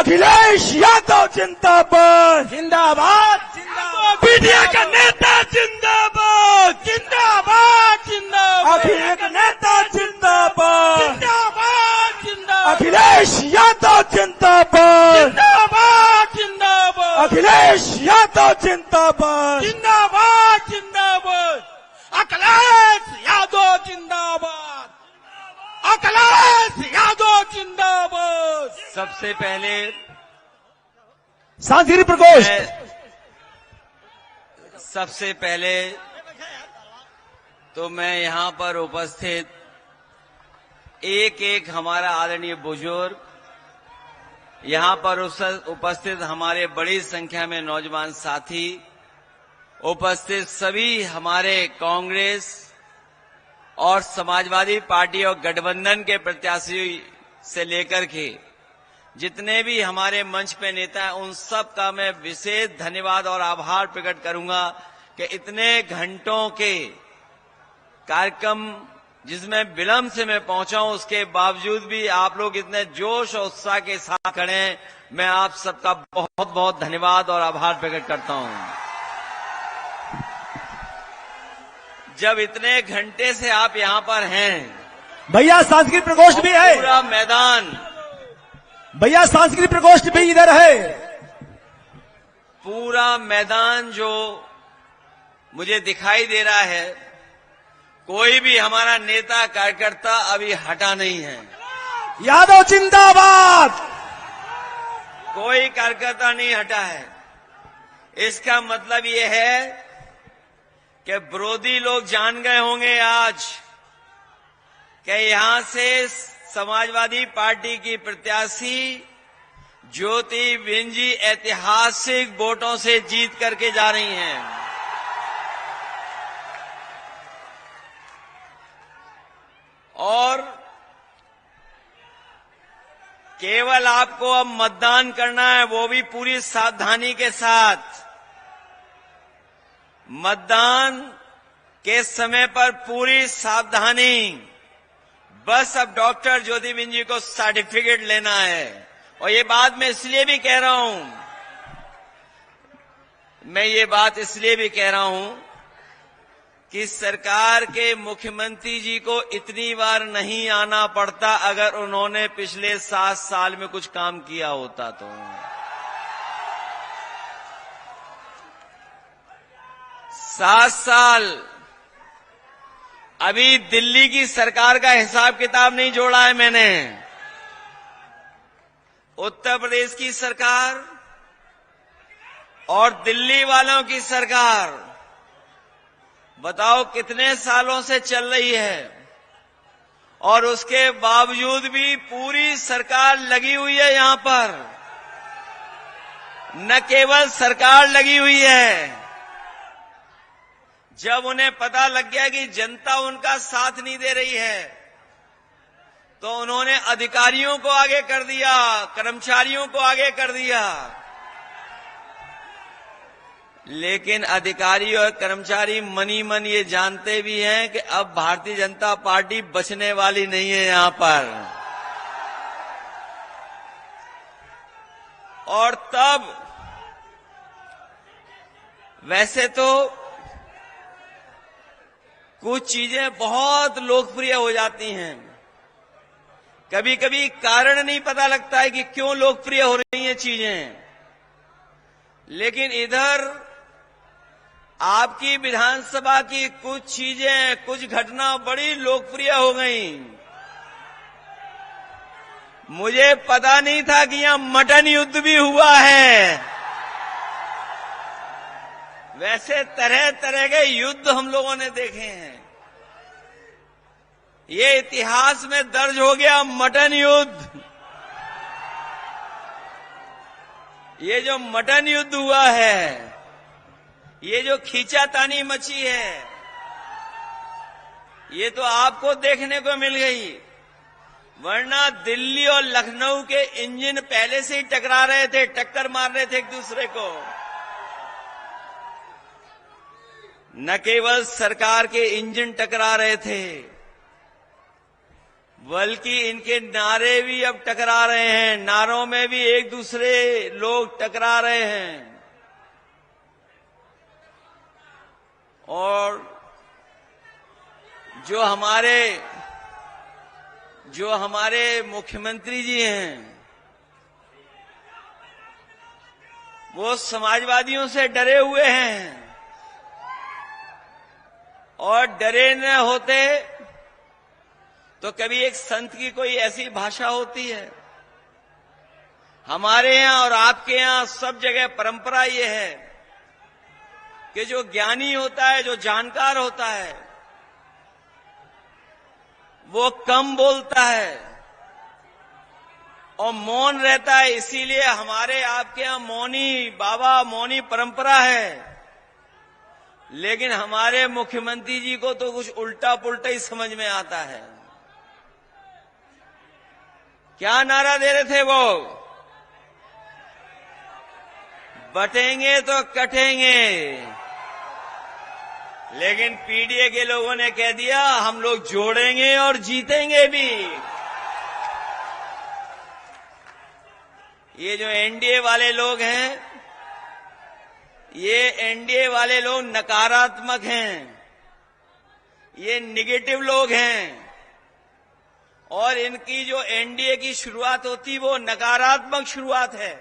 अखिलेश यादव जिंदाबाद, जिंदाबाद जिंदाबाद। पीडीए का नेता जिंदाबाद, जिंदाबाद जिंदाबाद। अखिलेश का नेता जिंदाबाद, जिंदाबाद जिंदाबाद। अखिलेश यादव जिंदाबाद, जिंदाबाद जिंदाबाद। अखिलेश यादव जिंदाबाद, जिंदाबाद जिंदाबाद। अखिलेश यादव जिंदाबाद, अखिलेश यादव जिंदाबाद। सबसे पहले सांसद प्रकोष्ठ, सबसे पहले तो मैं यहां पर उपस्थित एक एक हमारा आदरणीय बुजुर्ग, यहां पर उपस्थित हमारे बड़ी संख्या में नौजवान साथी, उपस्थित सभी हमारे कांग्रेस और समाजवादी पार्टी और गठबंधन के प्रत्याशी से लेकर के जितने भी हमारे मंच पे नेता हैं, उन सब का मैं विशेष धन्यवाद और आभार प्रकट करूंगा कि इतने घंटों के कार्यक्रम जिसमें विलंब से मैं पहुंचा हूं, उसके बावजूद भी आप लोग इतने जोश और उत्साह के साथ खड़े हैं। मैं आप सबका बहुत बहुत धन्यवाद और आभार प्रकट करता हूं। जब इतने घंटे से आप यहां पर हैं, भैया सांस्कृतिक प्रकोष्ठ भी है, पूरा मैदान, भैया सांस्कृतिक प्रकोष्ठ भी इधर है, पूरा मैदान जो मुझे दिखाई दे रहा है, कोई भी हमारा नेता कार्यकर्ता अभी हटा नहीं है। यादव जिंदाबाद, कोई कार्यकर्ता नहीं हटा है। इसका मतलब ये है कि विरोधी लोग जान गए होंगे आज कि यहां से समाजवादी पार्टी की प्रत्याशी ज्योतिबेन जी ऐतिहासिक वोटों से जीत करके जा रही हैं। और केवल आपको अब मतदान करना है, वो भी पूरी सावधानी के साथ। मतदान के समय पर पूरी सावधानी। बस अब डॉक्टर ज्योतिबेन जी को सर्टिफिकेट लेना है। और ये बात मैं इसलिए भी कह रहा हूं, कि सरकार के मुख्यमंत्री जी को इतनी बार नहीं आना पड़ता अगर उन्होंने पिछले 7 साल में कुछ काम किया होता तो। 7 साल। अभी दिल्ली की सरकार का हिसाब किताब नहीं जोड़ा है मैंने। उत्तर प्रदेश की सरकार और दिल्ली वालों की सरकार, बताओ कितने सालों से चल रही है, और उसके बावजूद भी पूरी सरकार लगी हुई है यहां पर। न केवल सरकार लगी हुई है, जब उन्हें पता लग गया कि जनता उनका साथ नहीं दे रही है, तो उन्होंने अधिकारियों को आगे कर दिया, कर्मचारियों को आगे कर दिया। लेकिन अधिकारी और कर्मचारी मनी मन ये जानते भी हैं कि अब भारतीय जनता पार्टी बचने वाली नहीं है यहां पर। और तब वैसे तो कुछ चीजें बहुत लोकप्रिय हो जाती हैं, कभी कभी कारण नहीं पता लगता है कि क्यों लोकप्रिय हो रही हैं चीजें। लेकिन इधर आपकी विधानसभा की कुछ चीजें, कुछ घटना बड़ी लोकप्रिय हो गईं। मुझे पता नहीं था कि यहां मटन युद्ध भी हुआ है। वैसे तरह तरह के युद्ध हम लोगों ने देखे हैं। ये इतिहास में दर्ज हो गया मटन युद्ध। ये जो मटन युद्ध हुआ है, ये जो खींचातानी मची है, ये तो आपको देखने को मिल गई। वरना दिल्ली और लखनऊ के इंजन पहले से ही टकरा रहे थे, टक्कर मार रहे थे एक दूसरे को। न केवल सरकार के इंजन टकरा रहे थे, बल्कि इनके नारे भी अब टकरा रहे हैं। नारों में भी एक दूसरे लोग टकरा रहे हैं। और जो हमारे मुख्यमंत्री जी हैं, वो समाजवादियों से डरे हुए हैं। और डरे न होते तो कभी एक संत की कोई ऐसी भाषा होती है। हमारे यहां और आपके यहां सब जगह परंपरा ये है कि जो ज्ञानी होता है, जो जानकार होता है, वो कम बोलता है और मौन रहता है। इसीलिए हमारे आपके यहां मौनी बाबा, मौनी परंपरा है। लेकिन हमारे मुख्यमंत्री जी को तो कुछ उल्टा पुल्टा ही समझ में आता है। क्या नारा दे रहे थे वो? बटेंगे तो कटेंगे। लेकिन पीडीए के लोगों ने कह दिया हम लोग जोड़ेंगे और जीतेंगे भी। ये जो एनडीए वाले लोग हैं, ये एनडीए वाले लोग नकारात्मक हैं, ये नेगेटिव लोग हैं। और इनकी जो एनडीए की शुरुआत होती वो नकारात्मक शुरुआत है।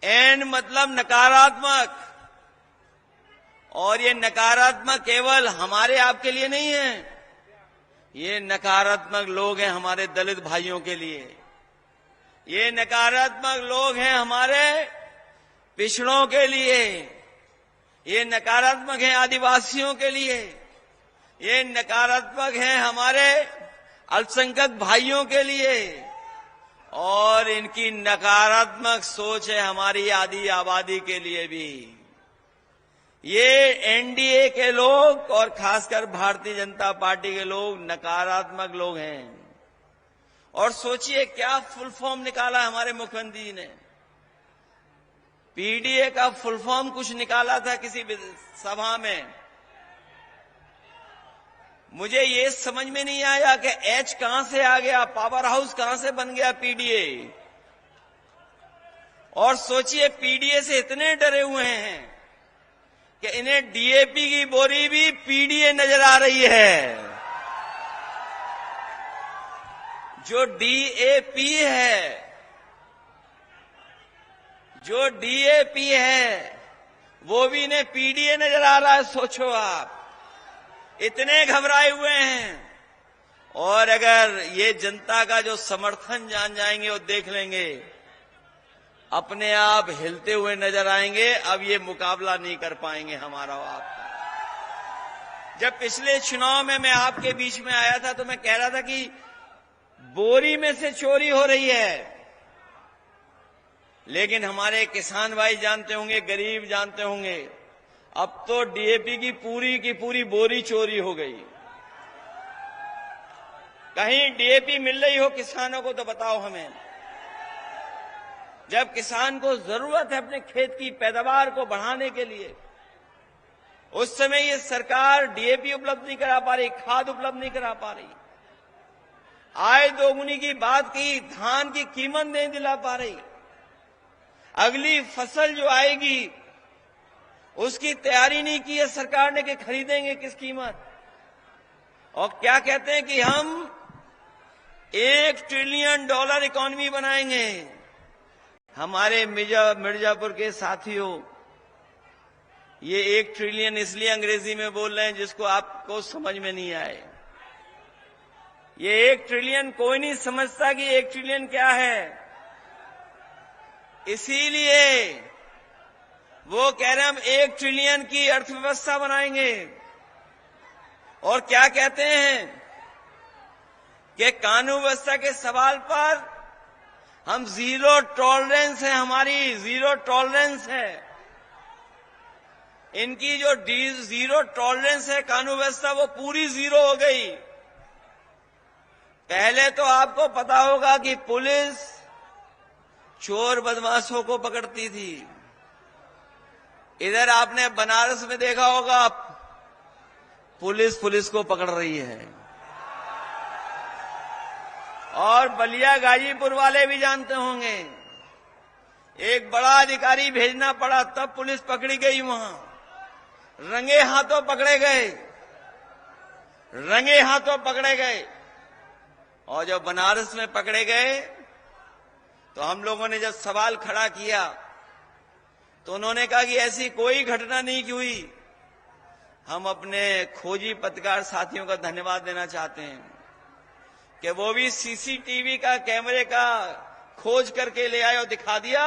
एन मतलब नकारात्मक। और ये नकारात्मक केवल हमारे आपके लिए नहीं है, ये नकारात्मक लोग हैं हमारे दलित भाइयों के लिए। ये नकारात्मक लोग हैं हमारे पिछड़ों के लिए। ये नकारात्मक हैं आदिवासियों के लिए। ये नकारात्मक हैं हमारे अल्पसंख्यक भाइयों के लिए। और इनकी नकारात्मक सोच है हमारी आदि आबादी के लिए भी। ये एनडीए के लोग और खासकर भारतीय जनता पार्टी के लोग नकारात्मक लोग हैं। और सोचिए क्या फुल फॉर्म निकाला हमारे मुख्यमंत्री जी ने। पीडीए का फुल फॉर्म कुछ निकाला था किसी सभा में। मुझे ये समझ में नहीं आया कि एच कहां से आ गया, पावर हाउस कहां से बन गया पीडीए। और सोचिए पीडीए से इतने डरे हुए हैं कि इन्हें डीएपी की बोरी भी पीडीए नजर आ रही है। जो डीएपी है वो भी इन्हें पीडीए नजर आ रहा है। सोचो आप, इतने घबराए हुए हैं। और अगर ये जनता का जो समर्थन जान जाएंगे और देख लेंगे, अपने आप हिलते हुए नजर आएंगे। अब ये मुकाबला नहीं कर पाएंगे हमारा और आपका। जब पिछले चुनाव में मैं आपके बीच में आया था तो मैं कह रहा था कि बोरी में से चोरी हो रही है। लेकिन हमारे किसान भाई जानते होंगे, गरीब जानते होंगे, अब तो डीएपी की पूरी बोरी चोरी हो गई। कहीं डीएपी मिल रही हो किसानों को तो बताओ हमें। जब किसान को जरूरत है अपने खेत की पैदावार को बढ़ाने के लिए, उस समय ये सरकार डीएपी उपलब्ध नहीं करा पा रही, खाद उपलब्ध नहीं करा पा रही, आय दोगुनी की बात की, धान की कीमत नहीं दिला पा रही। अगली फसल जो आएगी उसकी तैयारी नहीं की है सरकार ने कि खरीदेंगे किस कीमत। और क्या कहते हैं कि हम $1 ट्रिलियन इकोनॉमी बनाएंगे। हमारे मिर्जापुर के साथियों, ये 1 ट्रिलियन इसलिए अंग्रेजी में बोल रहे हैं जिसको आपको समझ में नहीं आए। ये 1 ट्रिलियन कोई नहीं समझता कि 1 ट्रिलियन क्या है। इसीलिए वो कह रहे हैं हम 1 ट्रिलियन की अर्थव्यवस्था बनाएंगे। और क्या कहते हैं कि कानून व्यवस्था के सवाल पर हम जीरो टॉलरेंस है, हमारी जीरो टॉलरेंस है। इनकी जो जीरो टॉलरेंस है कानून व्यवस्था, वो पूरी जीरो हो गई। पहले तो आपको पता होगा कि पुलिस चोर बदमाशों को पकड़ती थी। इधर आपने बनारस में देखा होगा पुलिस को पकड़ रही है। और बलिया गाजीपुर वाले भी जानते होंगे, एक बड़ा अधिकारी भेजना पड़ा तब पुलिस पकड़ी गई वहां, रंगे हाथों पकड़े गए, रंगे हाथों पकड़े गए। और जब बनारस में पकड़े गए तो हम लोगों ने जब सवाल खड़ा किया तो उन्होंने कहा कि ऐसी कोई घटना नहीं की हुई। हम अपने खोजी पत्रकार साथियों का धन्यवाद देना चाहते हैं कि वो भी सीसीटीवी का कैमरे का खोज करके ले आए और दिखा दिया